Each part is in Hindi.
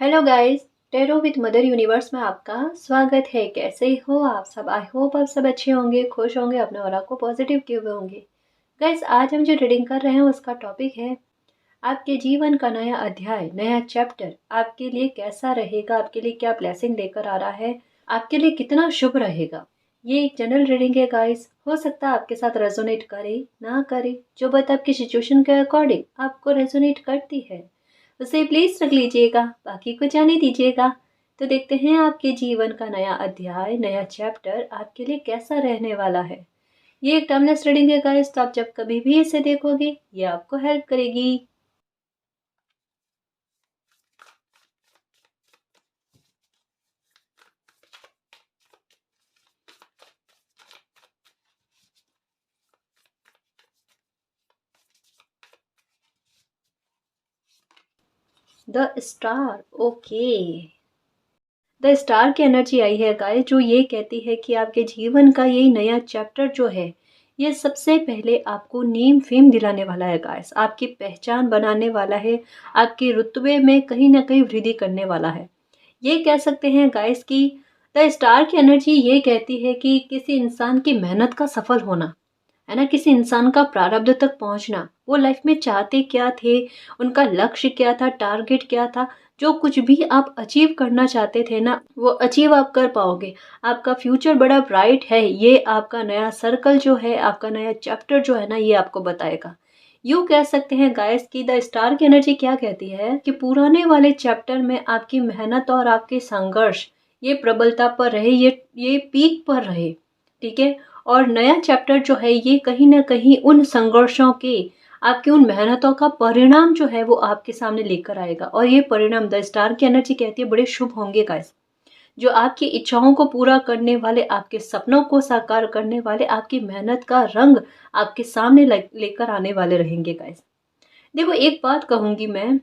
Hello guys, tarot with mother universe में आपका स्वागत है। कैसे हो आप सब? आई होप आप सब अच्छे होंगे, खुश होंगे, अपने ऑरा को पॉजिटिव किए हुए होंगे। गाइस, आज हम जो रीडिंग कर रहे हैं उसका टॉपिक है आपके जीवन का नया अध्याय, नया चैप्टर आपके लिए कैसा रहेगा, आपके लिए क्या ब्लेसिंग लेकर आ रहा है, आपके लिए कितना शुभ रहेगा। ये एक जनरल रीडिंग है गाइस। हो सकता है आपके साथ रेजोनेट करे ना करे, जो बात आपकी सिचुएशन के अकॉर्डिंग आपको रेजोनेट करती है उसे प्लीज रख लीजिएगा, बाकी को जाने दीजिएगा। तो देखते हैं आपके जीवन का नया अध्याय, नया चैप्टर आपके लिए कैसा रहने वाला है। ये एक टाइमलेस रीडिंग है गाइस, तो आप जब कभी भी इसे देखोगे ये आपको हेल्प करेगी। The star, okay. The star की एनर्जी आई है गाइस, जो ये कहती है कि आपके जीवन का ये नया चैप्टर जो है ये सबसे पहले आपको नेम फेम दिलाने वाला है गाइस, आपकी पहचान बनाने वाला है, आपके रुतबे में कहीं ना कहीं वृद्धि करने वाला है। ये कह सकते हैं गाइस कि द स्टार की एनर्जी ये कहती है कि किसी इंसान की मेहनत का सफल होना, है ना, किसी इंसान का प्रारब्ध तक पहुंचना, वो लाइफ में चाहते क्या थे, उनका लक्ष्य क्या था, टारगेट क्या था, जो कुछ भी आप अचीव करना चाहते थे ना वो अचीव आप कर पाओगे। आपका फ्यूचर बड़ा ब्राइट है, ये आपका नया सर्कल जो है, आपका नया चैप्टर जो है ना, ये आपको बताएगा। यूँ कह सकते हैं गाइस कि द स्टार की एनर्जी क्या कहती है कि पुराने वाले चैप्टर में आपकी मेहनत और आपके संघर्ष ये प्रबलता पर रहे, ये पीक पर रहे, ठीक है। और नया चैप्टर जो है ये कहीं ना कहीं उन संघर्षों के, आपकी उन मेहनतों का परिणाम जो है वो आपके सामने लेकर आएगा। और ये परिणाम द स्टार की एनर्जी कहती है बड़े शुभ होंगे गाइस, जो आपकी इच्छाओं को पूरा करने वाले, आपके सपनों को साकार करने वाले, आपकी मेहनत का रंग आपके सामने लेकर आने वाले रहेंगे गाइस। देखो एक बात कहूंगी मैं,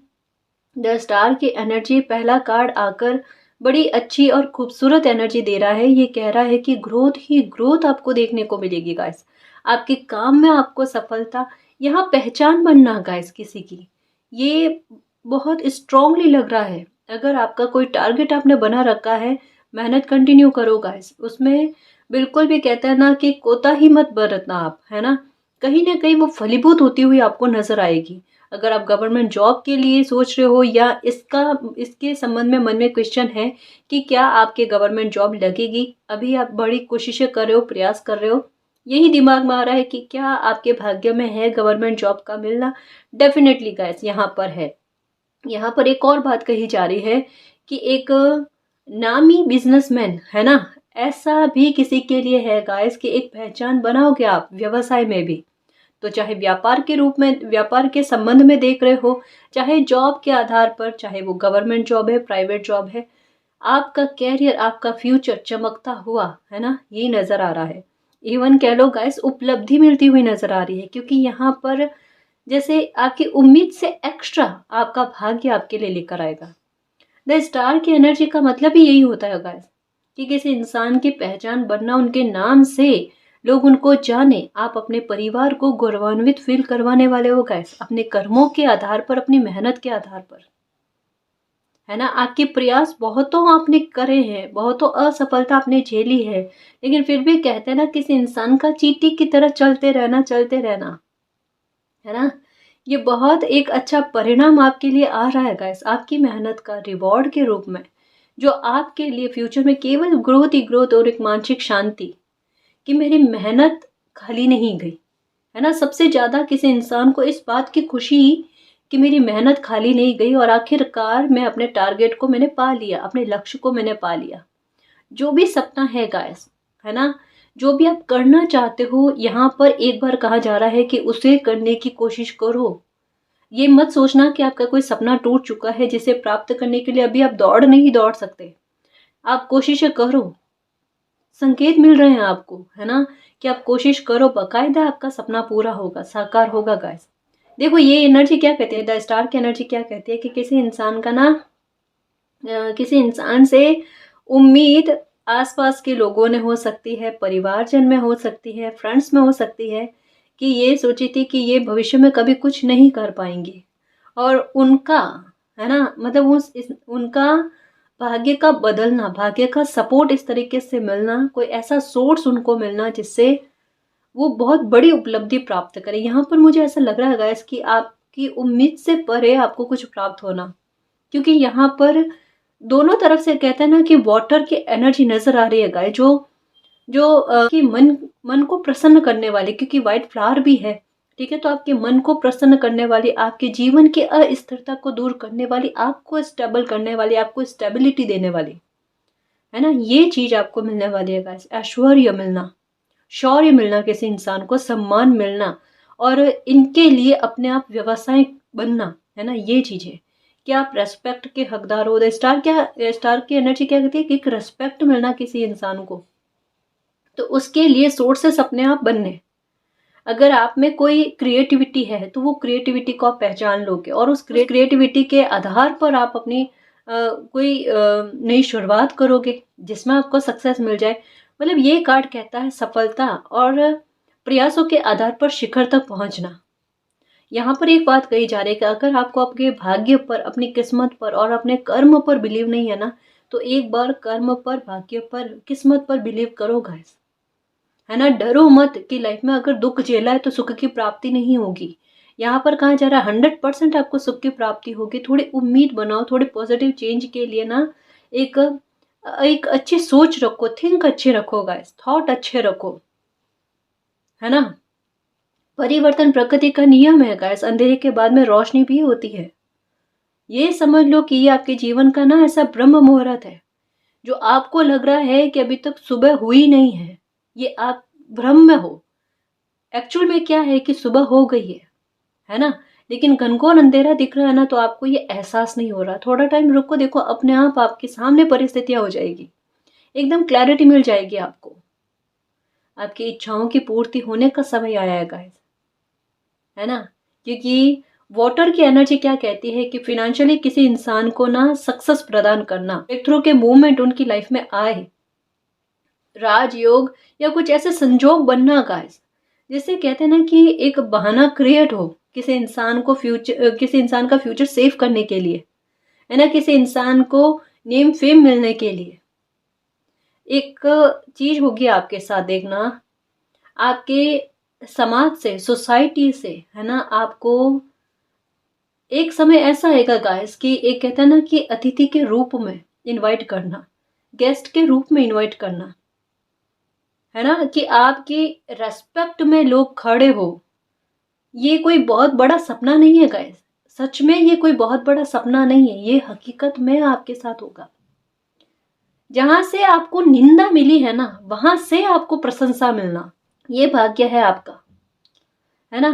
द स्टार की एनर्जी पहला कार्ड आकर बड़ी अच्छी और खूबसूरत एनर्जी दे रहा है। ये कह रहा है कि ग्रोथ ही ग्रोथ आपको देखने को मिलेगी गाइस, आपके काम में आपको सफलता, यहाँ पहचान बनना गाइस किसी की, ये बहुत स्ट्रांगली लग रहा है। अगर आपका कोई टारगेट आपने बना रखा है, मेहनत कंटिन्यू करो गाइस, उसमें बिल्कुल भी कहता है ना कि कोताही मत बरतना आप, है ना, कहीं ना कहीं वो फलीभूत होती हुई आपको नजर आएगी। अगर आप गवर्नमेंट जॉब के लिए सोच रहे हो या इसके संबंध में मन में क्वेश्चन है कि क्या आपके गवर्नमेंट जॉब लगेगी, अभी आप बड़ी कोशिशें कर रहे हो, प्रयास कर रहे हो, यही दिमाग में आ रहा है कि क्या आपके भाग्य में है गवर्नमेंट जॉब का मिलना, डेफिनेटली गाइस यहाँ पर है। यहाँ पर एक और बात कही जा रही है कि एक नामी बिजनेसमैन, है ना, ऐसा भी किसी के लिए है गाइस कि एक पहचान बनाओगे आप व्यवसाय में भी। तो चाहे व्यापार के रूप में, व्यापार के संबंध में देख रहे हो, चाहे जॉब के आधार पर, चाहे वो गवर्नमेंट जॉब है, प्राइवेट जॉब है, आपका कैरियर, आपका फ्यूचर चमकता हुआ, है ना, ये नजर आ रहा है। इवन कह लो गाइस उपलब्धि मिलती हुई नजर आ रही है, क्योंकि यहाँ पर जैसे आपकी उम्मीद से एक्स्ट्रा आपका भाग्य आपके लिए लेकर आएगा। द स्टार की एनर्जी का मतलब ही यही होता है गाइस कि किसी इंसान की पहचान बनना, उनके नाम से लोग उनको जाने, आप अपने परिवार को गौरवान्वित फील करवाने वाले हो गाइस, अपने कर्मों के आधार पर, अपनी मेहनत के आधार पर, है ना। आपके प्रयास बहुतों आपने करे हैं, बहुतों असफलता आपने झेली है, लेकिन फिर भी कहते हैं ना किसी इंसान का चींटी की तरह चलते रहना, चलते रहना, है ना। ये बहुत एक अच्छा परिणाम आपके लिए आ रहा है गाइस, आपकी मेहनत का रिवॉर्ड के रूप में, जो आपके लिए फ्यूचर में केवल ग्रोथ ही ग्रोथ और एक मानसिक शांति कि मेरी मेहनत खाली नहीं गई, है ना। सबसे ज्यादा किसी इंसान को इस बात की खुशी कि मेरी मेहनत खाली नहीं गई और आखिरकार मैं अपने टारगेट को मैंने पा लिया, अपने लक्ष्य को मैंने पा लिया। जो भी सपना है गाइस, है ना, जो भी आप करना चाहते हो, यहाँ पर एक बार कहा जा रहा है कि उसे करने की कोशिश करो। ये मत सोचना कि आपका कोई सपना टूट चुका है जिसे प्राप्त करने के लिए अभी आप नहीं दौड़ सकते। आप कोशिशें करो, संकेत मिल रहे हैं आपको, है ना, कि आप कोशिश करो, बकायदा आपका सपना पूरा होगा, साकार होगा गाइस। देखो ये एनर्जी क्या कहती है, द स्टार की एनर्जी क्या कहती है कि किसी इंसान का ना, किसी इंसान से उम्मीद आसपास के लोगों ने हो सकती है, परिवारजन में हो सकती है, फ्रेंड्स में हो सकती है, कि ये सोची थी कि ये भविष्य में कभी कुछ नहीं कर पाएंगे, और उनका, है ना, मतलब उनका भाग्य का बदलना, भाग्य का सपोर्ट इस तरीके से मिलना, कोई ऐसा सोर्स उनको मिलना जिससे वो बहुत बड़ी उपलब्धि प्राप्त करें। यहाँ पर मुझे ऐसा लग रहा है गाइस कि आपकी उम्मीद से परे आपको कुछ प्राप्त होना, क्योंकि यहाँ पर दोनों तरफ से कहते हैं ना कि वाटर की एनर्जी नजर आ रही है गाइस, जो जो कि मन को प्रसन्न करने वाली, क्योंकि व्हाइट फ्लावर भी है, ठीक है, तो आपके मन को प्रसन्न करने वाली, आपके जीवन की अस्थिरता को दूर करने वाली, आपको स्टेबल करने वाली, आपको स्टेबिलिटी देने वाली, है ना, ये चीज आपको मिलने वाली है गाइस। ऐश्वर्य मिलना, शौर्य मिलना, किसी इंसान को सम्मान मिलना, और इनके लिए अपने आप व्यवसाय बनना, है ना, ये चीज है कि आप रेस्पेक्ट के हकदार हो। स्टार की एनर्जी क्या कहती है कि एक रेस्पेक्ट मिलना किसी इंसान को, तो उसके लिए सोर्सेस अपने आप बनने। अगर आप में कोई क्रिएटिविटी है तो वो क्रिएटिविटी को आप पहचान लोगे, और उस क्रिएटिविटी के आधार पर आप अपनी कोई नई शुरुआत करोगे जिसमें आपको सक्सेस मिल जाए। मतलब ये कार्ड कहता है सफलता और प्रयासों के आधार पर शिखर तक पहुंचना। यहाँ पर एक बात कही जा रही है कि अगर आपको आपके भाग्य पर, अपनी किस्मत पर और अपने कर्म पर बिलीव नहीं है ना, तो एक बार कर्म पर, भाग्य पर, किस्मत पर बिलीव करो गाइस, है ना। डरो मत कि लाइफ में अगर दुख झेला है तो सुख की प्राप्ति नहीं होगी। यहाँ पर कहा जा रहा है 100% आपको सुख की प्राप्ति होगी। थोड़ी उम्मीद बनाओ, थोड़े पॉजिटिव चेंज के लिए ना एक एक अच्छी सोच रखो, थिंक अच्छे रखो गाइस, थॉट अच्छे रखो, है ना। परिवर्तन प्रकृति का नियम है गाइस, अंधेरे के बाद में रोशनी भी होती है। ये समझ लो कि ये आपके जीवन का ना ऐसा ब्रह्म मुहूर्त है, जो आपको लग रहा है कि अभी तक सुबह हुई नहीं है, ये आप भ्रम में हो। एक्चुअल में क्या है कि सुबह हो गई है ना, लेकिन घनघोर अंधेरा दिख रहा है ना, तो आपको ये एहसास नहीं हो रहा। थोड़ा टाइम रुको, देखो अपने आप आपके सामने परिस्थितियां हो जाएगी, एकदम क्लैरिटी मिल जाएगी आपको। आपकी इच्छाओं की पूर्ति होने का समय आया है गाइस, है ना। क्योंकि वाटर की एनर्जी क्या कहती है कि फिनेंशियली किसी इंसान को ना सक्सेस प्रदान करना, ब्रेक थ्रू के मूवमेंट उनकी लाइफ में आए, राजयोग या कुछ ऐसे संजोग बनना गाइस, जिससे कहते हैं ना कि एक बहाना क्रिएट हो किसी इंसान का फ्यूचर सेव करने के लिए, है ना, किसी इंसान को नेम फेम मिलने के लिए। एक चीज होगी आपके साथ, देखना, आपके समाज से, सोसाइटी से, है ना, आपको एक समय ऐसा आएगा गाइस कि एक कहते हैं ना कि अतिथि के रूप में इनवाइट करना, गेस्ट के रूप में इनवाइट करना, है ना, कि आपकी रेस्पेक्ट में लोग खड़े हो। ये कोई बहुत बड़ा सपना नहीं है गाइस, सच में ये कोई बहुत बड़ा सपना नहीं है, ये हकीकत में आपके साथ होगा। जहां से आपको निंदा मिली है ना, वहां से आपको प्रशंसा मिलना, ये भाग्य है आपका, है ना,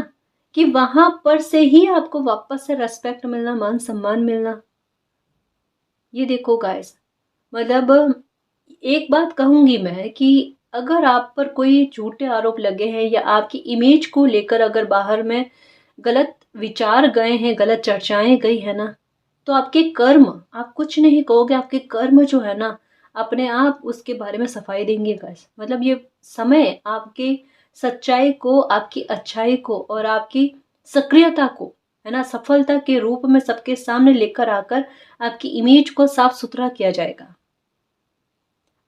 कि वहां पर से ही आपको वापस से रेस्पेक्ट मिलना, मान सम्मान मिलना। ये देखो गाइस, मतलब एक बात कहूंगी मैं कि अगर आप पर कोई झूठे आरोप लगे हैं या आपकी इमेज को लेकर अगर बाहर में गलत विचार गए हैं, गलत चर्चाएं गई है ना, तो आपके कर्म, आप कुछ नहीं कहोगे, आपके कर्म जो है ना, अपने आप उसके बारे में सफाई देंगे गाइस। मतलब ये समय आपके सच्चाई को, आपकी अच्छाई को और आपकी सक्रियता को, है ना, सफलता के रूप में सबके सामने लेकर आकर आपकी इमेज को साफ सुथरा किया जाएगा।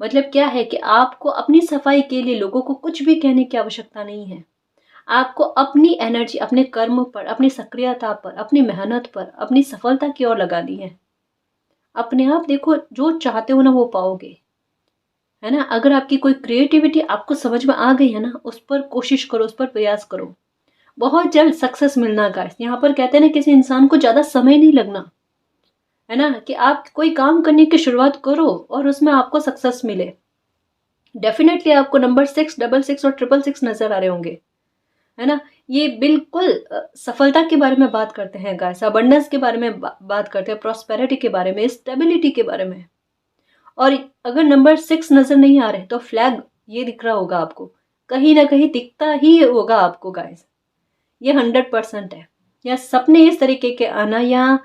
मतलब क्या है कि आपको अपनी सफाई के लिए लोगों को कुछ भी कहने की आवश्यकता नहीं है। आपको अपनी एनर्जी अपने कर्म पर, अपनी सक्रियता पर, अपनी मेहनत पर, अपनी सफलता की ओर लगानी है। अपने आप देखो, जो चाहते हो ना वो पाओगे, है ना। अगर आपकी कोई क्रिएटिविटी आपको समझ में आ गई है ना, उस पर कोशिश करो, उस पर प्रयास करो, बहुत जल्द सक्सेस मिलना गाइस। यहाँ पर कहते हैं ना किसी इंसान को ज्यादा समय नहीं लगना, है ना, कि आप कोई काम करने की शुरुआत करो और उसमें आपको सक्सेस मिले। डेफिनेटली आपको नंबर 6, 66 और 666 नजर आ रहे होंगे, है ना। ये बिल्कुल सफलता के बारे में बात करते हैं गाइस, अबंडेंस के बारे में बात करते हैं, प्रॉस्पेरिटी के बारे में, स्टेबिलिटी के बारे में। और अगर नंबर 6 नजर नहीं आ रहे तो फ्लैग ये दिख रहा होगा आपको, कहीं ना कहीं दिखता ही होगा आपको गाइस, ये 100% है। या सपने इस तरीके के आना, या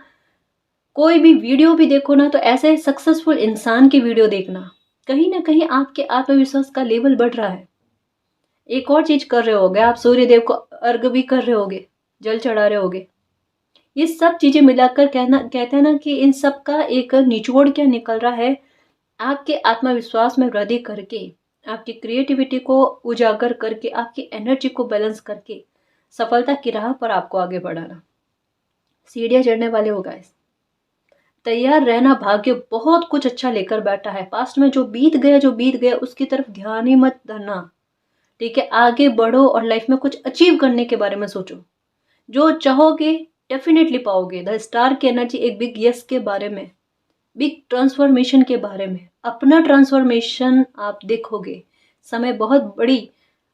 कोई भी वीडियो भी देखो ना, तो ऐसे सक्सेसफुल इंसान की वीडियो देखना, कहीं ना कहीं आपके आत्मविश्वास का लेवल बढ़ रहा है। एक और चीज कर रहे होगे आप, सूर्य देव को अर्घ भी कर रहे होगे, जल चढ़ा रहे होगे। ये सब चीज़ें मिलाकर कहते हैं ना कि इन सब का एक निचोड़ क्या निकल रहा है, आपके आत्मविश्वास में वृद्धि करके, आपकी क्रिएटिविटी को उजागर करके, आपकी एनर्जी को बैलेंस करके सफलता की राह पर आपको आगे बढ़ाना। सीढ़ियाँ चढ़ने वाले हो गाइस, तैयार रहना। भाग्य बहुत कुछ अच्छा लेकर बैठा है। पास्ट में जो बीत गया उसकी तरफ ध्यान ही मत धरना, ठीक है। आगे बढ़ो और लाइफ में कुछ अचीव करने के बारे में सोचो। जो चाहोगे डेफिनेटली पाओगे। द स्टार की एनर्जी एक बिग यस के बारे में, बिग ट्रांसफॉर्मेशन के बारे में, अपना ट्रांसफॉर्मेशन आप देखोगे। समय बहुत बड़ी,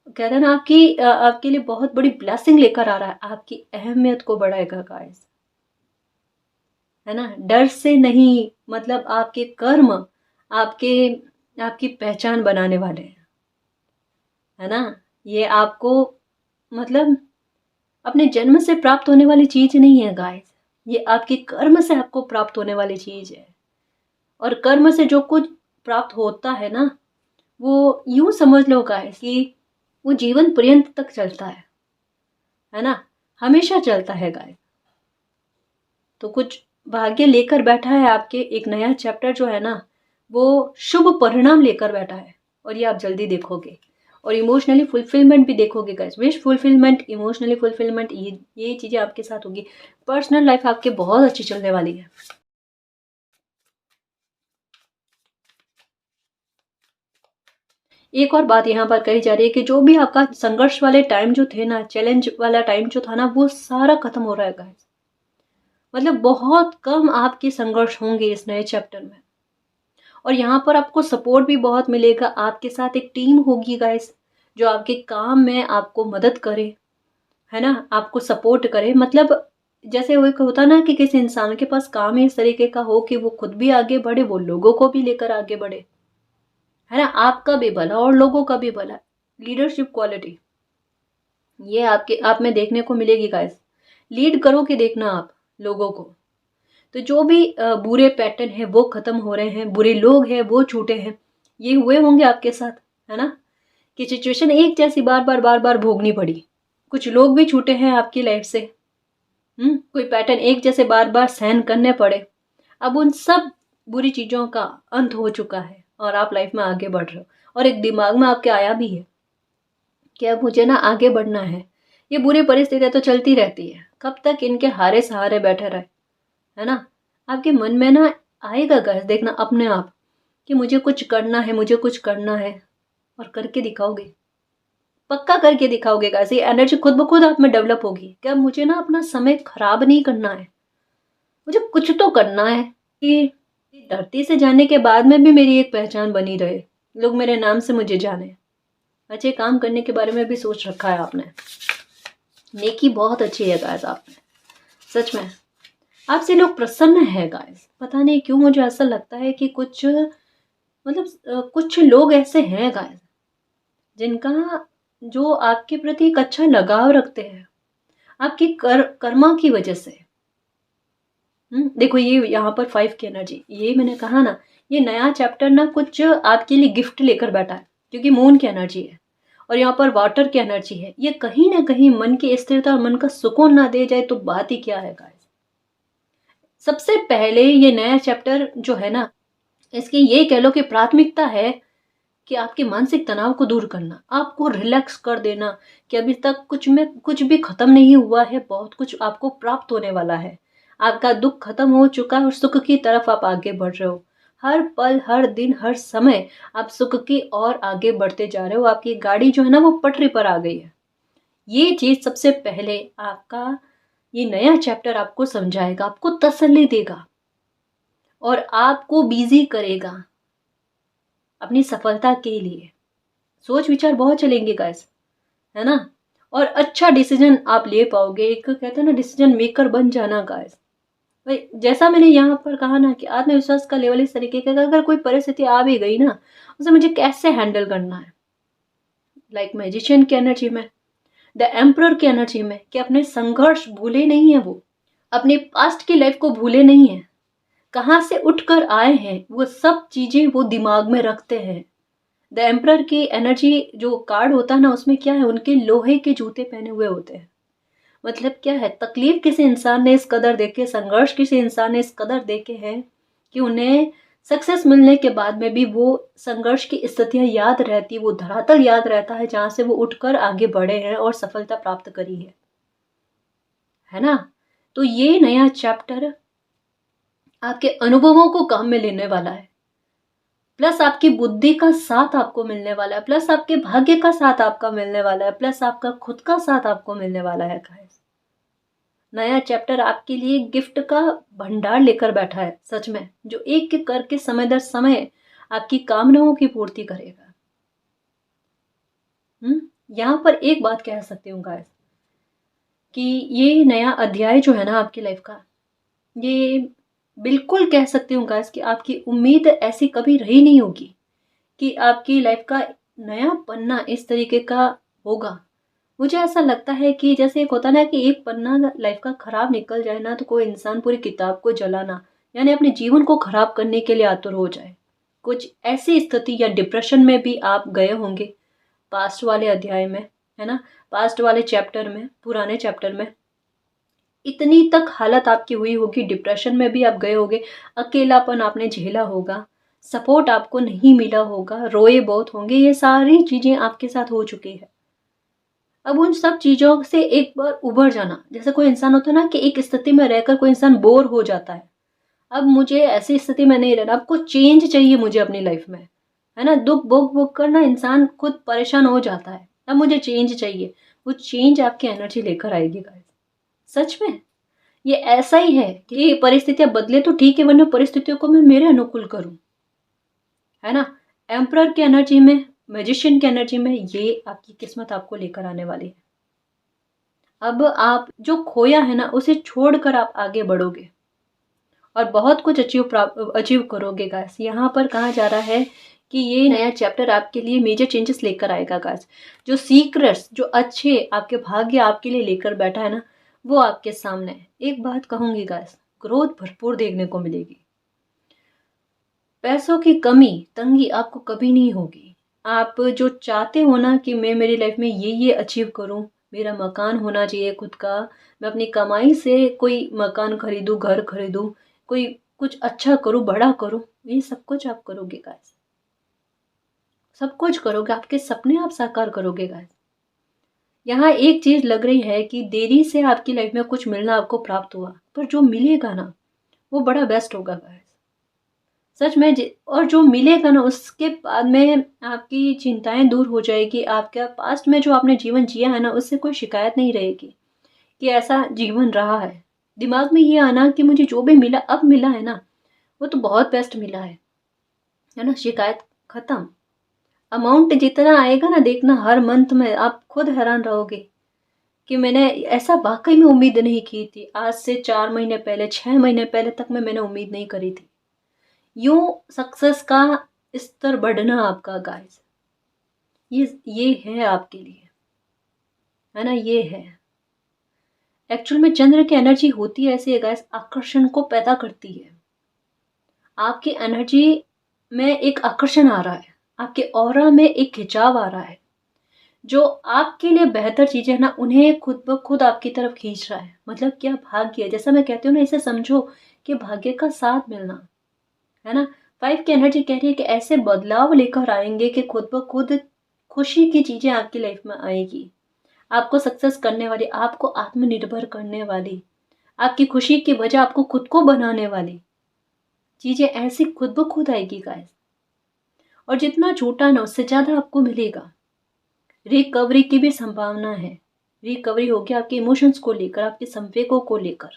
कहते हैं ना, आपके लिए बहुत बड़ी ब्लेसिंग लेकर आ रहा है। आपकी अहमियत को बढ़ाएगा गाइस, है ना। डर से नहीं, मतलब आपके कर्म आपके आपकी पहचान बनाने वाले हैं, है ना। ये आपको, मतलब अपने जन्म से प्राप्त होने वाली चीज नहीं है गाइस, ये आपके कर्म से आपको प्राप्त होने वाली चीज है। और कर्म से जो कुछ प्राप्त होता है ना, वो यूं समझ लो गाइस कि वो जीवन पर्यंत तक चलता है ना, हमेशा चलता है गाइस। तो कुछ भाग्य लेकर बैठा है आपके, एक नया चैप्टर जो है ना, वो शुभ परिणाम लेकर बैठा है, और ये आप जल्दी देखोगे। और इमोशनली फुलफिलमेंट भी देखोगे guys. Wish fulfilment, emotionally fulfilment, ये चीजें आपके साथ होगी। पर्सनल लाइफ आपके बहुत अच्छी चलने वाली है। एक और बात यहाँ पर कही जा रही है कि जो भी आपका संघर्ष वाले टाइम जो थे ना, चैलेंज वाला टाइम जो था ना, वो सारा खत्म हो रहा है गाइस। मतलब बहुत कम आपके संघर्ष होंगे इस नए चैप्टर में। और यहाँ पर आपको सपोर्ट भी बहुत मिलेगा। आपके साथ एक टीम होगी गाइस, जो आपके काम में आपको मदद करे, है ना, आपको सपोर्ट करे। मतलब जैसे वो एक होता ना कि किसी इंसान के पास काम इस तरीके का हो कि वो खुद भी आगे बढ़े, वो लोगों को भी लेकर आगे बढ़े, है ना। आपका भी भला और लोगों का भी भला, लीडरशिप क्वालिटी ये आप में देखने को मिलेगी गाइस। लीड करोगे देखना आप लोगों को। तो जो भी बुरे पैटर्न है वो खत्म हो रहे हैं, बुरे लोग हैं वो छूटे हैं। ये हुए होंगे आपके साथ, है ना, कि सिचुएशन एक जैसी बार बार भोगनी पड़ी। कुछ लोग भी छूटे हैं आपकी लाइफ से, कोई पैटर्न एक जैसे बार बार सहन करने पड़े। अब उन सब बुरी चीजों का अंत हो चुका है और आप लाइफ में आगे बढ़ रहे हो। और एक दिमाग में आपके आया भी है कि अब मुझे ना आगे बढ़ना है। ये बुरी परिस्थितियां तो चलती रहती है, कब तक इनके हारे सहारे बैठे रहे, है ना। आपके मन में ना आएगा गाइस, देखना अपने आप कि मुझे कुछ करना है, मुझे कुछ करना है, और करके दिखाओगे, पक्का करके दिखाओगे गाइस। ये एनर्जी खुद ब खुद आप में डेवलप होगी। क्या मुझे ना अपना समय खराब नहीं करना है, मुझे कुछ तो करना है कि धरती से जाने के बाद में भी मेरी एक पहचान बनी रहे, लोग मेरे नाम से मुझे जाने। अच्छे काम करने के बारे में भी सोच रखा है आपने। नेकी बहुत अच्छी है गाइस आप में, सच में। आपसे लोग प्रसन्न है गाइस, पता नहीं क्यों मुझे ऐसा लगता है कि कुछ, मतलब कुछ लोग ऐसे हैं गाइस जिनका, जो आपके प्रति एक अच्छा लगाव रखते हैं आपकी कर्मा की वजह से। देखो ये यहाँ पर 5 की एनर्जी, ये मैंने कहा ना, ये नया चैप्टर ना कुछ आपके लिए गिफ्ट लेकर बैठा है, क्योंकि मून की एनर्जी है और यहाँ पर वाटर की एनर्जी है। ये कहीं ना कहीं मन की स्थिरता और मन का सुकून ना दे जाए तो बात ही क्या है गाइस। सबसे पहले ये नया चैप्टर जो है ना, इसकी ये कह लो कि प्राथमिकता है कि आपके मानसिक तनाव को दूर करना, आपको रिलैक्स कर देना कि अभी तक कुछ भी खत्म नहीं हुआ है, बहुत कुछ आपको प्राप्त होने वाला है। आपका दुख खत्म हो चुका है और सुख की तरफ आप आगे बढ़ रहे हो। हर पल, हर दिन, हर समय आप सुख की और आगे बढ़ते जा रहे हो। आपकी गाड़ी जो है ना वो पटरी पर आ गई है। ये चीज सबसे पहले आपका ये नया चैप्टर आपको समझाएगा, आपको तसल्ली देगा और आपको बिजी करेगा अपनी सफलता के लिए। सोच विचार बहुत चलेंगे गाइस, है ना। और अच्छा डिसीजन आप ले पाओगे, एक कहते हैं ना डिसीजन मेकर बन जाना गाइस। भाई जैसा मैंने यहाँ पर कहा ना कि आत्मविश्वास का लेवल इस तरीके का, अगर कोई परिस्थिति आ भी गई ना, उसे मुझे कैसे हैंडल करना है। लाइक मैजिशियन की एनर्जी में, द एम्परर की एनर्जी में, कि अपने संघर्ष भूले नहीं है, वो अपने पास्ट की लाइफ को भूले नहीं है, कहाँ से उठकर आए हैं वो सब चीजें वो दिमाग में रखते हैं। द एम्परर की एनर्जी जो कार्ड होता है ना, उसमें क्या है, उनके लोहे के जूते पहने हुए होते हैं। मतलब क्या है, तकलीफ किसी इंसान ने इस कदर देखे, संघर्ष किसी इंसान ने इस कदर देखे हैं कि उन्हें सक्सेस मिलने के बाद में भी वो संघर्ष की स्थितियां याद रहती, वो धरातल याद रहता है जहां से वो उठकर आगे बढ़े हैं और सफलता प्राप्त करी है ना। तो ये नया चैप्टर आपके अनुभवों को काम में लेने वाला है, प्लस आपकी बुद्धि का साथ आपको मिलने वाला है, प्लस आपके भाग्य का साथ आपका मिलने वाला है, प्लस आपका खुद का साथ आपको मिलने वाला है गाइस। नया चैप्टर आपके लिए गिफ्ट का भंडार लेकर बैठा है सच में, जो एक एक करके समय दर समय आपकी कामनाओं की पूर्ति करेगा। यहाँ पर एक बात कह सकती हूँ गाइस कि ये नया अध्याय जो है ना आपकी लाइफ का, ये बिल्कुल कह सकती हूँ गाइस कि आपकी उम्मीद ऐसी कभी रही नहीं होगी कि आपकी लाइफ का नया पन्ना इस तरीके का होगा। मुझे ऐसा लगता है कि जैसे एक होता ना कि एक पन्ना लाइफ का खराब निकल जाए ना, तो कोई इंसान पूरी किताब को जलाना यानी अपने जीवन को खराब करने के लिए आतुर हो जाए। कुछ ऐसी स्थिति या डिप्रेशन में भी आप गए होंगे पास्ट वाले अध्याय में, है ना, पास्ट वाले चैप्टर में, पुराने चैप्टर में इतनी तक हालत आपकी हुई होगी, डिप्रेशन में भी आप गए होंगे, अकेलापन आपने झेला होगा, सपोर्ट आपको नहीं मिला होगा, रोए बहुत होंगे, ये सारी चीजें आपके साथ हो चुकी है। अब उन सब चीजों से एक बार उभर जाना, जैसे कोई इंसान होता है ना कि एक स्थिति में रहकर कोई इंसान बोर हो जाता है, अब मुझे ऐसी स्थिति में नहीं रहना, आपको चेंज चाहिए मुझे अपनी लाइफ में, है ना, दुख भोग भोग कर ना इंसान खुद परेशान हो जाता है, अब मुझे चेंज चाहिए, वो चेंज आपकी एनर्जी लेकर आएगी गाइस। सच में ये ऐसा ही है कि परिस्थितियां बदले तो ठीक है, वरना परिस्थितियों को मैं मेरे अनुकूल करूं, है ना। एम्परर की एनर्जी में, मैजिशियन की एनर्जी में ये आपकी किस्मत आपको लेकर आने वाली है। अब आप जो खोया है ना उसे छोड़कर आप आगे बढ़ोगे और बहुत कुछ अचीव करोगे गाइस। यहाँ पर कहा जा रहा है कि ये नया चैप्टर आपके लिए मेजर चेंजेस लेकर आएगा गाइस। जो सीक्रेट्स, जो अच्छे आपके भाग्य आपके लिए लेकर बैठा है ना, वो आपके सामने है। एक बात कहूंगी गाइस, ग्रोथ भरपूर देखने को मिलेगी, पैसों की कमी तंगी आपको कभी नहीं होगी। आप जो चाहते हो ना कि मैं मेरी लाइफ में ये अचीव करूं, मेरा मकान होना चाहिए खुद का, मैं अपनी कमाई से कोई मकान खरीदूं, घर खरीदूं, कोई कुछ अच्छा करूं, बड़ा करूं, ये सब कुछ आप करोगे गाइस, सब कुछ करोगे, आपके सपने आप साकार करोगे गाइस। यहाँ एक चीज लग रही है कि देरी से आपकी लाइफ में कुछ मिलना आपको प्राप्त हुआ, पर जो मिलेगा ना वो बड़ा बेस्ट होगा गाइस, सच में। और जो मिलेगा ना उसके बाद में आपकी चिंताएं दूर हो जाएगी, आपका पास्ट में जो आपने जीवन जिया है ना उससे कोई शिकायत नहीं रहेगी कि ऐसा जीवन रहा है। दिमाग में ये आना कि मुझे जो भी मिला अब मिला है ना वो तो बहुत बेस्ट मिला है ना, शिकायत खत्म। अमाउंट जितना आएगा ना देखना हर मंथ में, आप खुद हैरान रहोगे कि मैंने ऐसा वाकई में उम्मीद नहीं की थी। आज से 4 महीने पहले, 6 महीने पहले तक में मैंने उम्मीद नहीं करी थी। यूं सक्सेस का स्तर बढ़ना आपका गाइस, ये है आपके लिए, है ना, ये है। एक्चुअल में चंद्र की एनर्जी होती है ऐसी है गाइस, आकर्षण को पैदा करती है। आपकी एनर्जी में एक आकर्षण आ रहा है, आपके ऑरा में एक खिंचाव आ रहा है, जो आपके लिए बेहतर चीजें है ना उन्हें खुद ब खुद आपकी तरफ खींच रहा है। मतलब क्या भाग्य है, जैसा मैं कहती हूँ ना, इसे समझो कि भाग्य का साथ मिलना, है ना। 5 की एनर्जी कह रही है कि ऐसे बदलाव लेकर आएंगे कि खुद ब खुद खुशी की चीजें आपकी लाइफ में आएगी, आपको सक्सेस करने वाली, आपको आत्मनिर्भर करने वाली, आपकी खुशी की वजह आपको खुद को बनाने वाली चीजें ऐसी खुद ब खुद आएगी गाइस। और जितना छूटा ना उससे ज्यादा आपको मिलेगा। रिकवरी की भी संभावना है, रिकवरी होगी आपके इमोशंस को लेकर, आपके संवेगों को लेकर,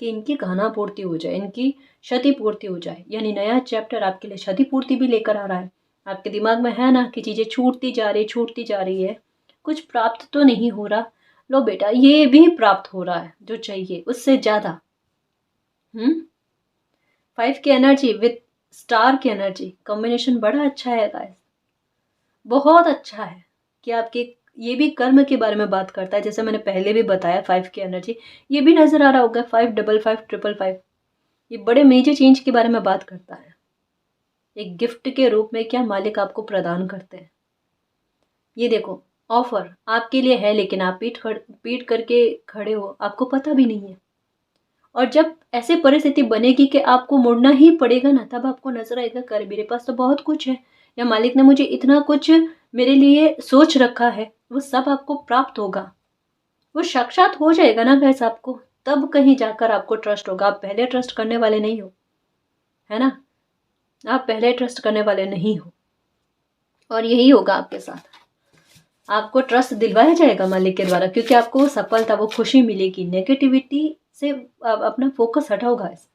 कि इनकी गहना पूर्ति हो जाए, इनकी क्षति पूर्ति हो जाए। यानी नया चैप्टर आपके लिए क्षति पूर्ति भी लेकर आ रहा है। आपके दिमाग में है ना कि चीजें छूटती जा रही है, कुछ प्राप्त तो नहीं हो रहा, लो बेटा ये भी प्राप्त हो रहा है, जो चाहिए उससे ज्यादा। 5 की एनर्जी विद स्टार की एनर्जी कॉम्बिनेशन बड़ा अच्छा है गाइस, बहुत अच्छा है। कि आपके ये भी कर्म के बारे में बात करता है, जैसे मैंने पहले भी बताया 5 की एनर्जी, ये भी नजर आ रहा होगा 5555555, ये बड़े मेजर चेंज के बारे में बात करता है। एक गिफ्ट के रूप में क्या मालिक आपको प्रदान करते हैं, ये देखो। ऑफर आपके लिए है, लेकिन आप पीट करके खड़े हो, आपको पता भी नहीं है। और जब ऐसी परिस्थिति बनेगी कि आपको मुड़ना ही पड़ेगा ना, तब आपको नजर आएगा कर मेरे पास तो बहुत कुछ है, या मालिक ने मुझे इतना कुछ मेरे लिए सोच रखा है, वो सब आपको प्राप्त होगा, वो साक्षात हो जाएगा ना गैस आपको। तब कहीं जाकर आपको ट्रस्ट होगा। आप पहले ट्रस्ट करने वाले नहीं हो, है ना, आप पहले ट्रस्ट करने वाले नहीं हो। और यही होगा आपके साथ, आपको ट्रस्ट दिलवाया जाएगा मालिक के द्वारा, क्योंकि आपको वो सफलता, वो खुशी मिलेगी। नेगेटिविटी से अपना फोकस हटाओ गाइस।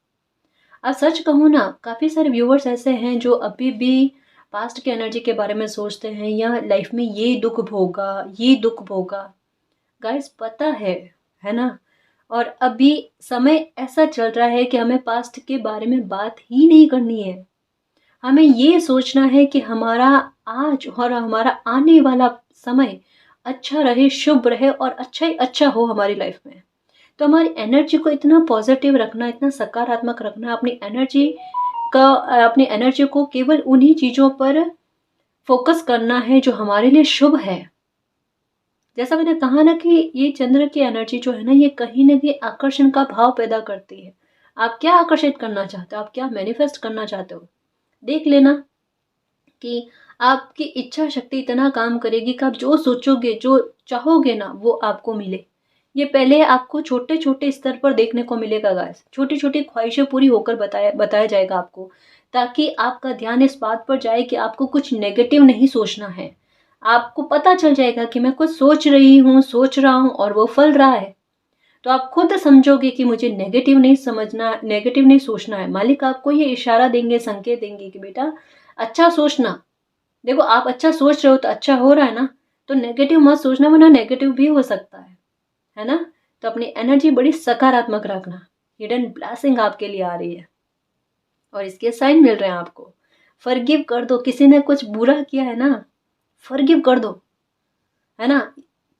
अब सच कहूँ ना, काफ़ी सारे व्यूवर्स ऐसे हैं जो अभी भी पास्ट की एनर्जी के बारे में सोचते हैं, या लाइफ में ये दुख भोगा, ये दुख भोगा। गाइस पता है ना। और अभी समय ऐसा चल रहा है कि हमें पास्ट के बारे में बात ही नहीं करनी है। हमें ये सोचना है कि हमारा आज और हमारा आने वाला समय अच्छा रहे, शुभ रहे, और अच्छा ही अच्छा हो हमारी लाइफ में। तो हमारी एनर्जी को इतना पॉजिटिव रखना, इतना सकारात्मक रखना, अपनी एनर्जी को केवल उन्हीं चीज़ों पर फोकस करना है जो हमारे लिए शुभ है। जैसा मैंने कहा ना कि ये चंद्र की एनर्जी जो है ना, ये कहीं ना कहीं आकर्षण का भाव पैदा करती है। आप क्या आकर्षित करना चाहते हो, आप क्या मैनिफेस्ट करना चाहते हो, देख लेना कि आपकी इच्छा शक्ति इतना काम करेगी कि आप जो सोचोगे, जो चाहोगे ना, वो आपको मिले। ये पहले आपको छोटे छोटे स्तर पर देखने को मिलेगा गाइस। छोटी छोटी ख्वाहिशें पूरी होकर बताया जाएगा आपको, ताकि आपका ध्यान इस बात पर जाए कि आपको कुछ नेगेटिव नहीं सोचना है। आपको पता चल जाएगा कि मैं कुछ सोच रही हूँ, सोच रहा हूँ, और वो फल रहा है। तो आप खुद समझोगे कि मुझे नेगेटिव नहीं समझना, नेगेटिव नहीं सोचना है। मालिक आपको ये इशारा देंगे, संकेत देंगे कि बेटा अच्छा सोचना। देखो आप अच्छा सोच रहे हो तो अच्छा हो रहा है ना, तो नेगेटिव मत सोचना, वरना नेगेटिव भी हो सकता है ना। तो अपनी एनर्जी बड़ी सकारात्मक रखना। हिडन ब्लेसिंग आपके लिए आ रही है और इसके साइन मिल रहे हैं आपको। फॉरगिव कर दो, किसी ने कुछ बुरा किया है ना, फॉरगिव कर दो, है ना।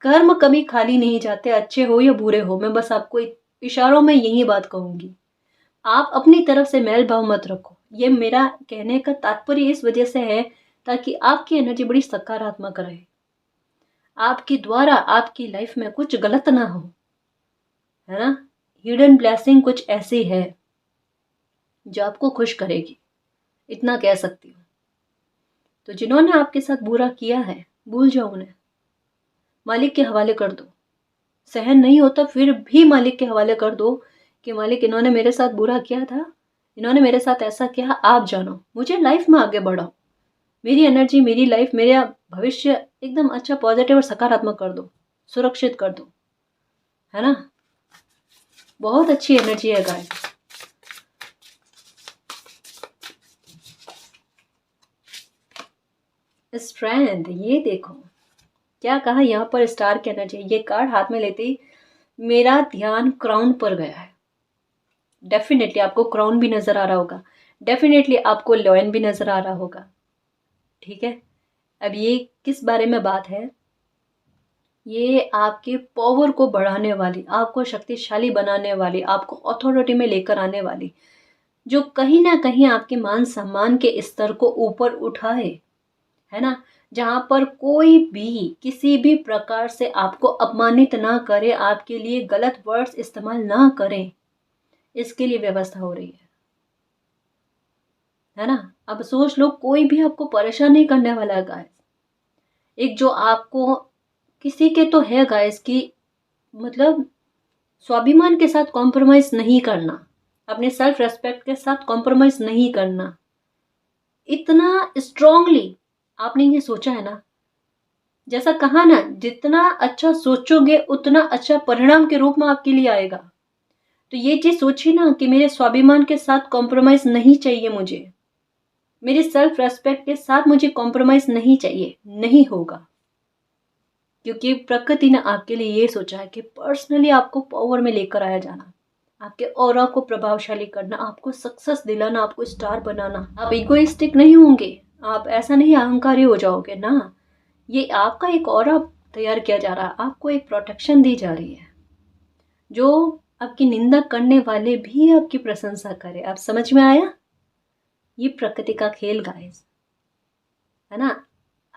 कर्म कभी खाली नहीं जाते, अच्छे हो या बुरे हो। मैं बस आपको इशारों में यही बात कहूंगी, आप अपनी तरफ से मैल भाव मत रखो। ये मेरा कहने का तात्पर्य इस वजह से है ताकि आपकी एनर्जी बड़ी सकारात्मक रहे, आपके द्वारा आपकी लाइफ में कुछ गलत ना हो, है ना। हिडन ब्लेसिंग कुछ ऐसी है जो आपको खुश करेगी, इतना कह सकती हूँ। तो जिन्होंने आपके साथ बुरा किया है, भूल जाओ उन्हें, मालिक के हवाले कर दो। सहन नहीं होता फिर भी मालिक के हवाले कर दो कि मालिक इन्होंने मेरे साथ बुरा किया था, इन्होंने मेरे साथ ऐसा किया, आप जानो, मुझे लाइफ में आगे बढ़ाओ। मेरी एनर्जी, मेरी लाइफ, मेरा भविष्य एकदम अच्छा, पॉजिटिव और सकारात्मक कर दो, सुरक्षित कर दो, है ना। बहुत अच्छी एनर्जी है गाइस। स्ट्रेंथ, ये देखो क्या कहा यहाँ पर, स्टार की एनर्जी। ये कार्ड हाथ में लेते ही मेरा ध्यान क्राउन पर गया है। डेफिनेटली आपको क्राउन भी नजर आ रहा होगा, डेफिनेटली आपको लॉयन भी नजर आ रहा होगा, ठीक है। अब ये किस बारे में बात है, ये आपके पावर को बढ़ाने वाली, आपको शक्तिशाली बनाने वाली, आपको अथॉरिटी में लेकर आने वाली, जो कहीं ना कहीं आपके मान सम्मान के स्तर को ऊपर उठाए, है ना। जहां पर कोई भी किसी भी प्रकार से आपको अपमानित ना करे, आपके लिए गलत वर्ड्स इस्तेमाल ना करें, इसके लिए व्यवस्था हो रही है ना। अब सोच लो, कोई भी आपको परेशान नहीं करने वाला है गाइस। एक जो आपको, किसी के तो है गाइस कि मतलब स्वाभिमान के साथ कॉम्प्रोमाइज नहीं करना, अपने सेल्फ रेस्पेक्ट के साथ कॉम्प्रोमाइज नहीं करना, इतना स्ट्रांगली आपने ये सोचा है ना। जैसा कहा ना, जितना अच्छा सोचोगे उतना अच्छा परिणाम के रूप में आपके लिए आएगा। तो ये चीज सोचिए ना कि मेरे स्वाभिमान के साथ कॉम्प्रोमाइज नहीं चाहिए, मुझे मेरे सेल्फ रेस्पेक्ट के साथ मुझे कॉम्प्रोमाइज नहीं चाहिए, नहीं होगा। क्योंकि प्रकृति ने आपके लिए ये सोचा है कि पर्सनली आपको पावर में लेकर आया जाना, आपके ऑरा को प्रभावशाली करना, आपको सक्सेस दिलाना, आपको स्टार बनाना। आप इगोइस्टिक नहीं होंगे, आप ऐसा नहीं अहंकारी हो जाओगे ना। ये आपका एक ऑरा तैयार किया जा रहा है, आपको एक प्रोटेक्शन दी जा रही है, जो आपकी निंदा करने वाले भी आपकी प्रशंसा करे। आप समझ में आया, ये प्रकृति का खेल गाइस, है ना।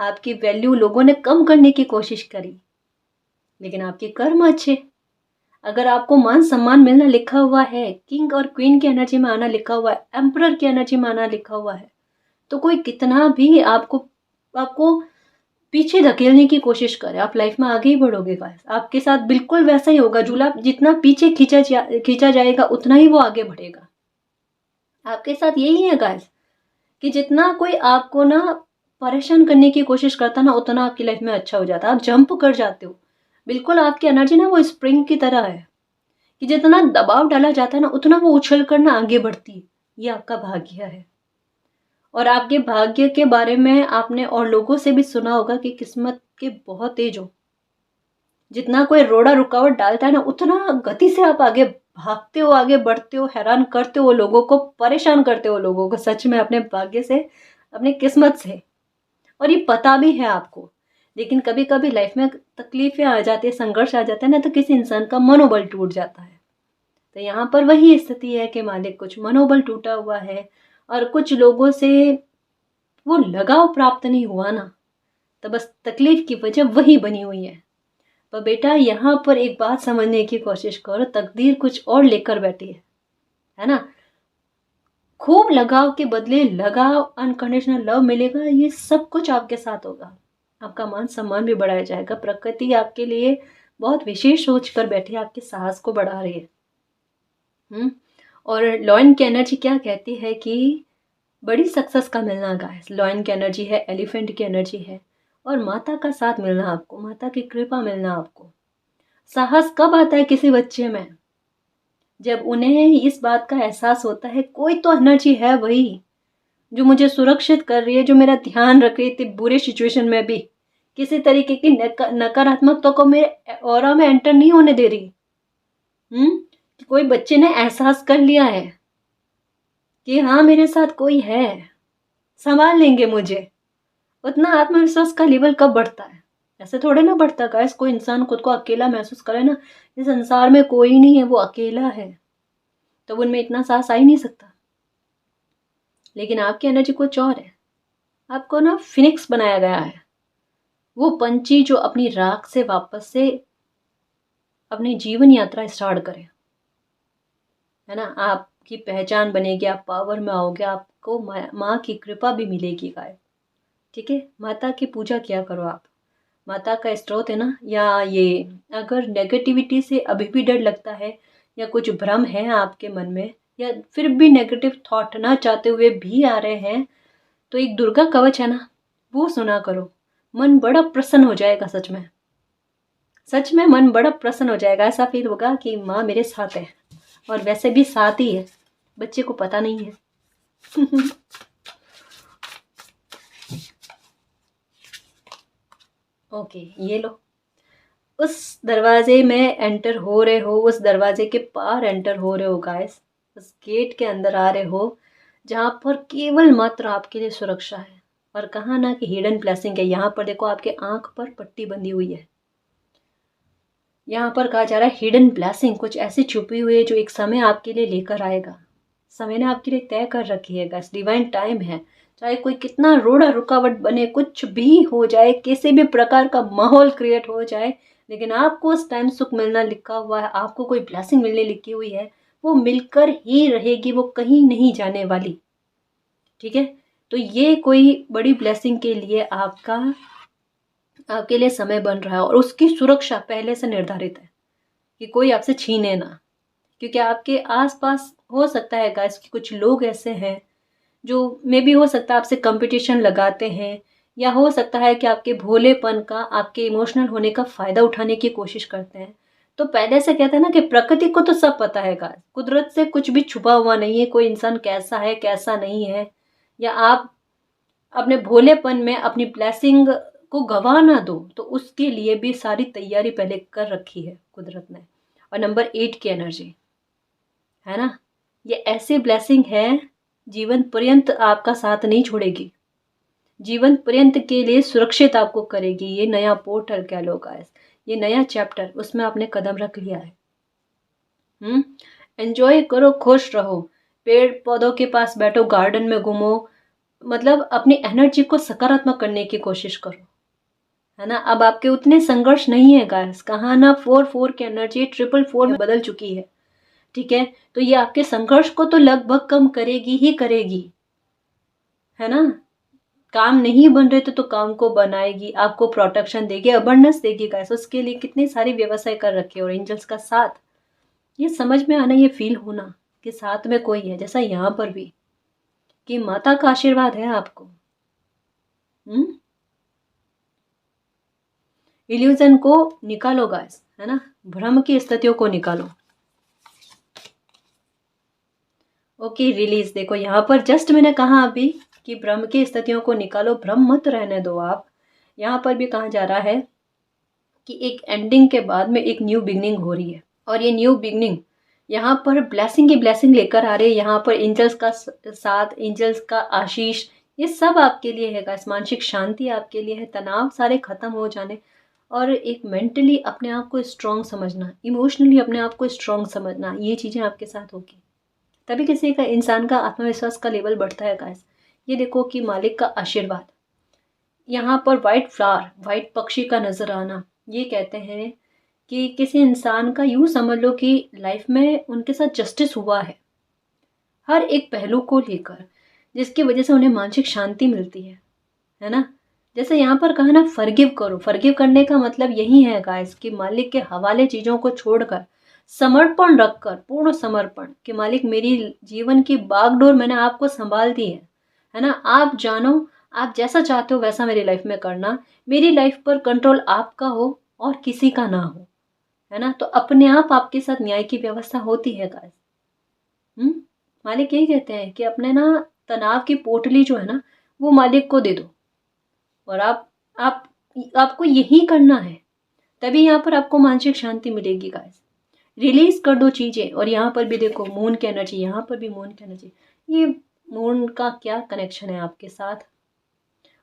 आपकी वैल्यू लोगों ने कम करने की कोशिश करी, लेकिन आपके कर्म अच्छे। अगर आपको मान सम्मान मिलना लिखा हुआ है, किंग और क्वीन की एनर्जी में आना लिखा हुआ है, एम्परर की एनर्जी में आना लिखा हुआ है, तो कोई कितना भी आपको आपको पीछे धकेलने की कोशिश करे, आप लाइफ में आगे ही बढ़ोगे गाइस। आपके साथ बिल्कुल वैसा ही होगा, झूला जितना पीछे खींचा जाएगा उतना ही वो आगे बढ़ेगा। आपके साथ यही है गाइस कि जितना कोई आपको ना परेशान करने की कोशिश करता ना, उतना आपकी लाइफ में अच्छा हो जाता है। आप जंप कर जाते हो, बिल्कुल आपकी एनर्जी ना वो स्प्रिंग की तरह है कि जितना दबाव डाला जाता है ना, उतना वो उछल कर ना आगे बढ़ती है। ये आपका भाग्य है। और आपके भाग्य के बारे में आपने और लोगों से भी सुना होगा कि किस्मत के बहुत तेज हो। जितना कोई रोड़ा रुकावट डालता है ना, उतना गति से आप आगे भागते हो, आगे बढ़ते हो, हैरान करते हो लोगों को, परेशान करते हो लोगों को, सच में अपने भाग्य से, अपनी किस्मत से। और ये पता भी है आपको। लेकिन कभी कभी लाइफ में तकलीफें आ जाती है, संघर्ष आ जाता है ना, तो किसी इंसान का मनोबल टूट जाता है। तो यहाँ पर वही स्थिति है कि मालिक कुछ मनोबल टूटा हुआ है और कुछ लोगों से वो लगाव प्राप्त नहीं हुआ ना, तो बस तकलीफ की वजह वही बनी हुई है। पर बेटा यहाँ पर एक बात समझने की कोशिश करो, तकदीर कुछ और लेकर बैठी है ना। खूब लगाव के बदले लगाव, अनकंडीशनल लव मिलेगा, ये सब कुछ आपके साथ होगा। आपका मान सम्मान भी बढ़ाया जाएगा। प्रकृति आपके लिए बहुत विशेष सोच कर बैठी है, आपके साहस को बढ़ा रही है। और लॉयन की एनर्जी क्या कहती है कि बड़ी सक्सेस का मिलना गाइस। लॉयन की एनर्जी है, एलिफेंट की एनर्जी है, और माता का साथ मिलना आपको, माता की कृपा मिलना आपको। साहस कब आता है किसी बच्चे में? जब उन्हें इस बात का एहसास होता है कोई तो एनर्जी है वही जो मुझे सुरक्षित कर रही है, जो मेरा ध्यान रख रही थी बुरे सिचुएशन में भी, किसी तरीके की नकारात्मकता को मेरे ऑरा में एंटर नहीं होने दे रही। कोई बच्चे ने एहसास कर लिया है कि हाँ मेरे साथ कोई है, संभाल लेंगे मुझे। उतना आत्मविश्वास का लेवल कब बढ़ता है? ऐसे थोड़े ना बढ़ता गाइस। कोई इंसान खुद को अकेला महसूस करे ना, इस संसार में कोई नहीं है, वो अकेला है, तो उनमें इतना साहस आ ही नहीं सकता। लेकिन आपकी एनर्जी कुछ और है। आपको ना फिनिक्स बनाया गया है, वो पंछी जो अपनी राख से वापस से अपनी जीवन यात्रा स्टार्ट करे, है ना। आपकी पहचान बनेगी, आप पावर में आओगे, आपको माँ की कृपा भी मिलेगी गाय। ठीक है, माता की पूजा किया करो आप। माता का स्रोत है ना। या ये अगर नेगेटिविटी से अभी भी डर लगता है या कुछ भ्रम है आपके मन में, या फिर भी नेगेटिव थॉट ना चाहते हुए भी आ रहे हैं, तो एक दुर्गा कवच है ना, वो सुना करो। मन बड़ा प्रसन्न हो जाएगा। सच में मन बड़ा प्रसन्न हो जाएगा। ऐसा फील होगा कि माँ मेरे साथ है, और वैसे भी साथ ही है, बच्चे को पता नहीं है। ओके, ये लो। उस दरवाजे में एंटर हो रहे हो, उस दरवाजे के पार एंटर हो रहे हो गाइस, उस गेट के अंदर आ रहे हो जहाँ पर केवल मात्र आपके लिए सुरक्षा है। और कहा ना कि हिडन ब्लेसिंग है। यहाँ पर देखो, आपके आंख पर पट्टी बंधी हुई है। यहाँ पर कहा जा रहा है हिडन ब्लेसिंग कुछ ऐसी छुपी हुई है जो एक समय आपके लिए लेकर आएगा। समय ने आपके लिए तय कर रखी है गाइस, डिवाइन टाइम है। चाहे कोई कितना रोड़ा रुकावट बने, कुछ भी हो जाए, किसी भी प्रकार का माहौल क्रिएट हो जाए, लेकिन आपको उस टाइम सुख मिलना लिखा हुआ है, आपको कोई ब्लेसिंग मिलने लिखी हुई है, वो मिलकर ही रहेगी, वो कहीं नहीं जाने वाली। ठीक है, तो ये कोई बड़ी ब्लेसिंग के लिए आपके लिए समय बन रहा है, और उसकी सुरक्षा पहले से निर्धारित है कि कोई आपसे छीने ना। क्योंकि आपके आसपास हो सकता है गाइस कि कुछ लोग ऐसे हैं जो मे भी हो सकता है आपसे कंपटीशन लगाते हैं, या हो सकता है कि आपके भोलेपन का, आपके इमोशनल होने का फ़ायदा उठाने की कोशिश करते हैं। तो पहले से कहते हैं ना कि प्रकृति को तो सब पता है गाइस, कुदरत से कुछ भी छुपा हुआ नहीं है, कोई इंसान कैसा है कैसा नहीं है। या आप अपने भोलेपन में अपनी ब्लेसिंग को गवा ना दो, तो उसके लिए भी सारी तैयारी पहले कर रखी है कुदरत ने। और नंबर 8 की एनर्जी है ना, ये ऐसी ब्लेसिंग है जीवन पर्यंत आपका साथ नहीं छोड़ेगी, जीवन पर्यंत के लिए सुरक्षित आपको करेगी। ये नया पोर्टल कह लो गाइस, ये नया चैप्टर, उसमें आपने कदम रख लिया है। एंजॉय करो, खुश रहो, पेड़ पौधों के पास बैठो, गार्डन में घूमो, मतलब अपनी एनर्जी को सकारात्मक करने की कोशिश करो, है ना। अब आपके उतने संघर्ष नहीं है गाइस, कहाँ ना 4-4 की एनर्जी 444 में बदल चुकी है, ठीक है। तो ये आपके संघर्ष को तो लगभग कम करेगी ही करेगी, है ना। काम नहीं बन रहे थे तो काम को बनाएगी, आपको प्रोटेक्शन देगी, अबंडेंस देगी गाइस। उसके लिए कितनी सारी व्यवस्थाएं कर रखी है, और एंजल्स का साथ, ये समझ में आना, ये फील होना कि साथ में कोई है, जैसा यहाँ पर भी कि माता का आशीर्वाद है आपको। इल्यूजन को निकालो गाइस, है ना, भ्रम की स्थितियों को निकालो। Okay, release. देखो यहाँ पर जस्ट मैंने कहा अभी कि भ्रम की स्थितियों को निकालो, भ्रम मत रहने दो आप। यहाँ पर भी कहा जा रहा है कि एक एंडिंग के बाद में एक न्यू बिगनिंग हो रही है, और ये न्यू बिगनिंग यहाँ पर ब्लेसिंग की ब्लेसिंग लेकर आ रही है। यहाँ पर एंजल्स का साथ, एंजल्स का आशीष, ये सब आपके लिए है गाइस। मानसिक शांति आपके लिए है, तनाव सारे खत्म हो जाने, और एक मेंटली अपने आप को स्ट्रांग समझना, इमोशनली अपने आप को स्ट्रांग समझना, ये चीज़ें आपके साथ होगी। तभी किसी का, इंसान का आत्मविश्वास का लेवल बढ़ता है गाइस। ये देखो कि मालिक का आशीर्वाद, यहाँ पर वाइट फ्लावर, वाइट पक्षी का नजर आना, ये कहते हैं कि किसी इंसान का, यूं समझ लो कि लाइफ में उनके साथ जस्टिस हुआ है हर एक पहलू को लेकर, जिसकी वजह से उन्हें मानसिक शांति मिलती है ना। जैसे यहाँ पर कहा ना, फॉरगिव करो। फॉरगिव करने का मतलब यही है गाइस कि मालिक के हवाले चीज़ों को छोड़कर, समर्पण रखकर, पूर्ण समर्पण कि मालिक मेरी जीवन की बागडोर मैंने आपको संभाल दी है ना। आप जानो, आप जैसा चाहते हो वैसा मेरी लाइफ में करना, मेरी लाइफ पर कंट्रोल आपका हो और किसी का ना हो, है ना। तो अपने आप आपके साथ न्याय की व्यवस्था होती है गाइस। मालिक यही कहते हैं कि अपने ना तनाव की पोटली जो है ना, वो मालिक को दे दो, और आप आपको यही करना है, तभी यहाँ पर आपको मानसिक शांति मिलेगी गाइस। रिलीज कर दो चीजें। और यहाँ पर भी देखो मून की एनर्जी, यहाँ पर भी मून की एनर्जी। ये मून का क्या कनेक्शन है आपके साथ।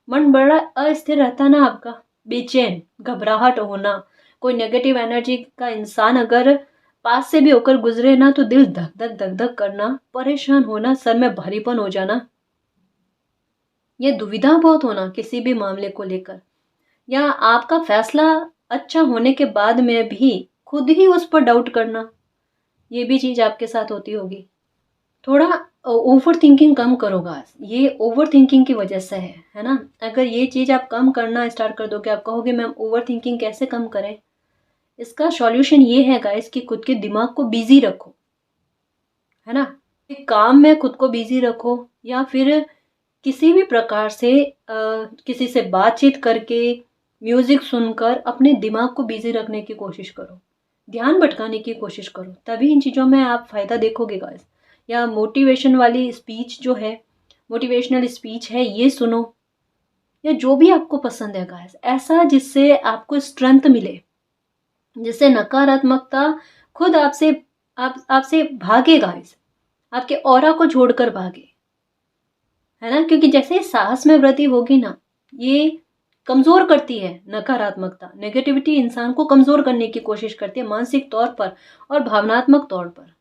मन बड़ा अस्थिर रहता ना आपका, बेचैन, घबराहट होना, कोई नेगेटिव एनर्जी का इंसान अगर पास से भी होकर गुजरे ना, तो दिल धक धक धक धक करना, परेशान होना, सर में भारीपन हो जाना, ये दुविधा बहुत होना किसी भी मामले को लेकर, या आपका फैसला अच्छा होने के बाद में भी खुद ही उस पर डाउट करना, ये भी चीज आपके साथ होती होगी। थोड़ा ओवर थिंकिंग कम करो गाइस, ये ओवर थिंकिंग की वजह से है ना। अगर ये चीज आप कम करना स्टार्ट कर दोगे, आप कहोगे मैम ओवर थिंकिंग कैसे कम करें, इसका सॉल्यूशन ये है गाइस कि खुद के दिमाग को बिजी रखो, है ना। एक काम में खुद को बिजी रखो, या फिर किसी भी प्रकार से किसी से बातचीत करके, म्यूजिक सुनकर अपने दिमाग को बिजी रखने की कोशिश करो, ध्यान भटकाने की कोशिश करो, तभी इन चीज़ों में आप फायदा देखोगे गाइस। या मोटिवेशन वाली स्पीच जो है, मोटिवेशनल स्पीच है, ये सुनो, या जो भी आपको पसंद है गाइस, ऐसा जिससे आपको स्ट्रेंथ मिले, जिससे नकारात्मकता खुद आपसे आपसे भागे गाइस, आपके ऑरा को छोड़कर भागे, है ना। क्योंकि जैसे साहस में वृद्धि होगी ना, ये कमजोर करती है नकारात्मकता, नेगेटिविटी इंसान को कमजोर करने की कोशिश करती है, मानसिक तौर पर और भावनात्मक तौर पर।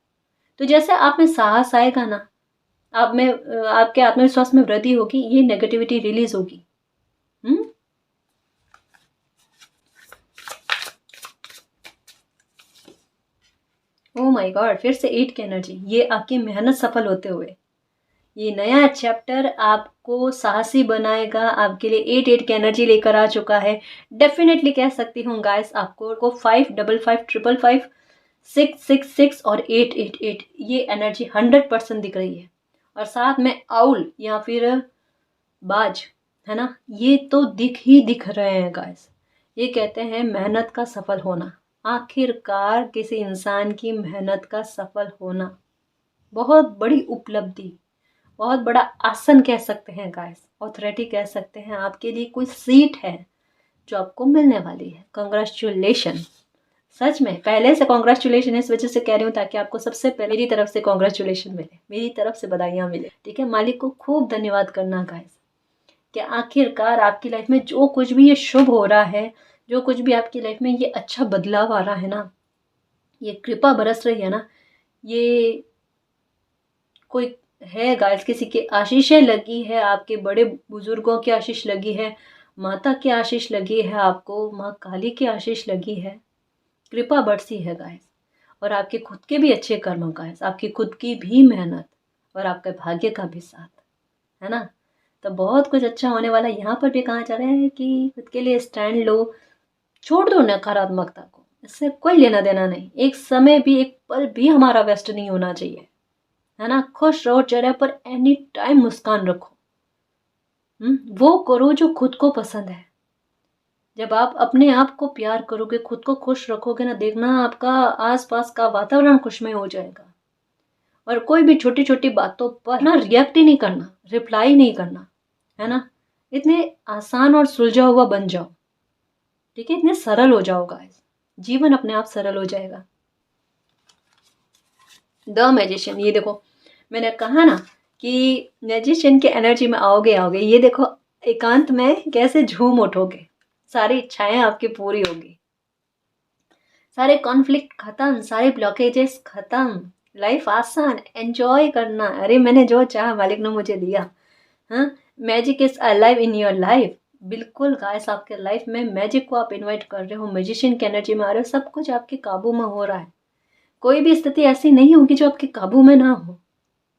तो जैसे आप में साहस आएगा ना, आप में आपके आत्मविश्वास में वृद्धि होगी, ये नेगेटिविटी रिलीज होगी। ओ माय गॉड, फिर से 8 की एनर्जी, ये आपकी मेहनत सफल होते हुए, ये नया चैप्टर आपको साहसी बनाएगा, आपके लिए 8-8 की एनर्जी लेकर आ चुका है। डेफिनेटली कह सकती हूँ गाइस, आपको को 55555 666 और 888 ये एनर्जी 100% दिख रही है। और साथ में आउल या फिर बाज, है ना, ये तो दिख रहे हैं गाइस। ये कहते हैं मेहनत का सफल होना, आखिरकार किसी इंसान की मेहनत का सफल होना बहुत बड़ी उपलब्धि, बहुत बड़ा आसन कह सकते हैं गाइस, ऑथोरिटी कह सकते हैं। आपके लिए कोई सीट है जो आपको मिलने वाली है। कॉन्ग्रेचुलेशन, सच में पहले से कॉन्ग्रेचुलेशन इस वजह से कह रही हूँ ताकि आपको सबसे पहले मेरी तरफ से कॉन्ग्रेचुलेशन मिले, मेरी तरफ से बधाइयाँ मिले, ठीक है। मालिक को खूब धन्यवाद करना गाइस कि आखिरकार आपकी लाइफ में जो कुछ भी ये शुभ हो रहा है, जो कुछ भी आपकी लाइफ में ये अच्छा बदलाव आ रहा है ना, ये कृपा बरस रही है ना, ये कोई है गाइस, किसी की आशीषें लगी है, आपके बड़े बुजुर्गों की आशीष लगी है, माता की आशीष लगी है, आपको माँ काली की आशीष लगी है, कृपा बरसी है गाइस। और आपके खुद के भी अच्छे कर्म गाइस, आपकी खुद की भी मेहनत और आपके भाग्य का भी साथ, है ना। तो बहुत कुछ अच्छा होने वाला है। यहाँ पर भी कहा जा रहा है कि खुद के लिए स्टैंड लो, छोड़ दो नकारात्मकता को, इससे कोई लेना देना नहीं। एक समय भी, एक पल भी हमारा वेस्ट नहीं होना चाहिए, है ना। खुश रहो, चेहरे पर एनी टाइम मुस्कान रखो। वो करो जो खुद को पसंद है। जब आप अपने आप को प्यार करोगे, खुद को खुश रखोगे ना, देखना आपका आसपास का वातावरण खुशमय हो जाएगा। और कोई भी छोटी छोटी बातों पर ना रिएक्ट ही नहीं करना, रिप्लाई नहीं करना, है ना। इतने आसान और सुलझा हुआ बन जाओ, ठीक है, इतने सरल हो जाओ गाइस, जीवन अपने आप सरल हो जाएगा। द मैजिशियन, ये देखो मैंने कहा ना कि मैजिशियन के एनर्जी में आओगे आओगे, ये देखो एकांत में कैसे झूम उठोगे, सारी इच्छाएं आपकी पूरी होगी, सारे कॉन्फ्लिक्ट खत्म, सारे ब्लॉकेजेस खत्म, लाइफ आसान, एंजॉय करना। अरे मैंने जो चाहा मालिक ने मुझे दिया। हाँ, magic is alive in your life. बिल्कुल गाइस, आपके लाइफ में मैजिक को आप इनवाइट कर रहे हो, मैजिशियन की एनर्जी में आ रहे हो, सब कुछ आपके काबू में हो रहा है। कोई भी स्थिति ऐसी नहीं होगी जो आपके काबू में ना हो,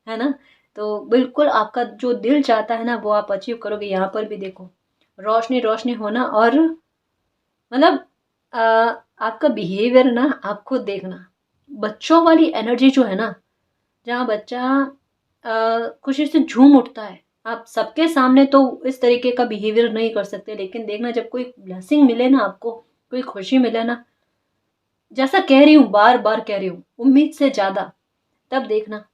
है ना। तो बिल्कुल आपका जो दिल चाहता है ना, वो आप अचीव करोगे। यहाँ पर भी देखो रोशनी रोशनी होना, और मतलब आपका बिहेवियर ना, आप खुद देखना, बच्चों वाली एनर्जी जो है ना, जहाँ बच्चा खुशी से झूम उठता है। आप सबके सामने तो इस तरीके का बिहेवियर नहीं कर सकते, लेकिन देखना जब कोई ब्लेसिंग मिले ना आपको, कोई खुशी मिले ना, जैसा कह रही हूँ, बार बार कह रही हूँ, उम्मीद से ज्यादा, तब देखना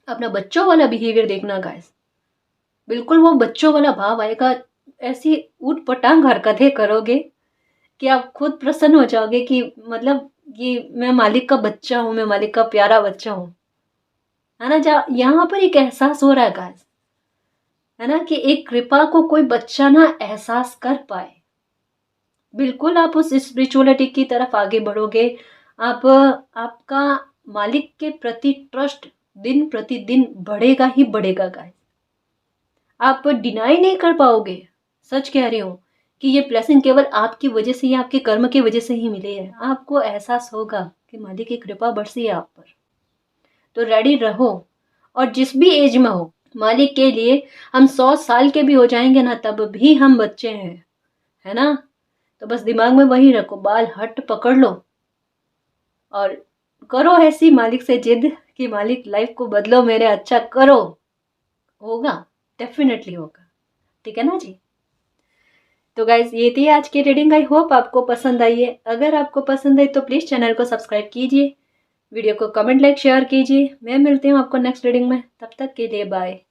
अपना बच्चों वाला बिहेवियर देखना गाइस। बिल्कुल वो बच्चों वाला भाव आएगा, ऐसी ऊट पटांग हरकतें करोगे कि आप खुद प्रसन्न हो जाओगे कि मतलब ये मैं मालिक का बच्चा हूँ, मैं मालिक का प्यारा बच्चा हूँ, है ना। जहाँ यहाँ पर एक एहसास हो रहा है गाइस, है ना, कि एक कृपा को कोई बच्चा ना एहसास कर पाए। बिल्कुल आप उस स्पिरिचुअलिटी की तरफ आगे बढ़ोगे। आप आपका मालिक के प्रति ट्रस्ट दिन प्रतिदिन बढ़ेगा ही बढ़ेगा गाइस। आप डिनाई नहीं कर पाओगे, सच कह रही हूँ, कि ये ब्लेसिंग केवल आपकी वजह से ही, आपके कर्म की वजह से ही मिली है। आपको एहसास होगा कि मालिक की कृपा बरसी है आप पर। तो रेडी रहो, और जिस भी एज में हो, मालिक के लिए हम 100 साल के भी हो जाएंगे ना, तब भी हम बच्चे हैं, है ना। तो बस दिमाग में वही रखो, बाल हट पकड़ लो और करो ऐसी मालिक से जिद कि मालिक लाइफ को बदलो मेरे, अच्छा करो। होगा, डेफिनेटली होगा, ठीक है ना जी। तो गाइज ये थी आज की रीडिंग, आई होप आपको पसंद आई है। अगर आपको पसंद आई तो प्लीज़ चैनल को सब्सक्राइब कीजिए, वीडियो को कमेंट लाइक शेयर कीजिए। मैं मिलती हूँ आपको नेक्स्ट रीडिंग में, तब तक के लिए बाय।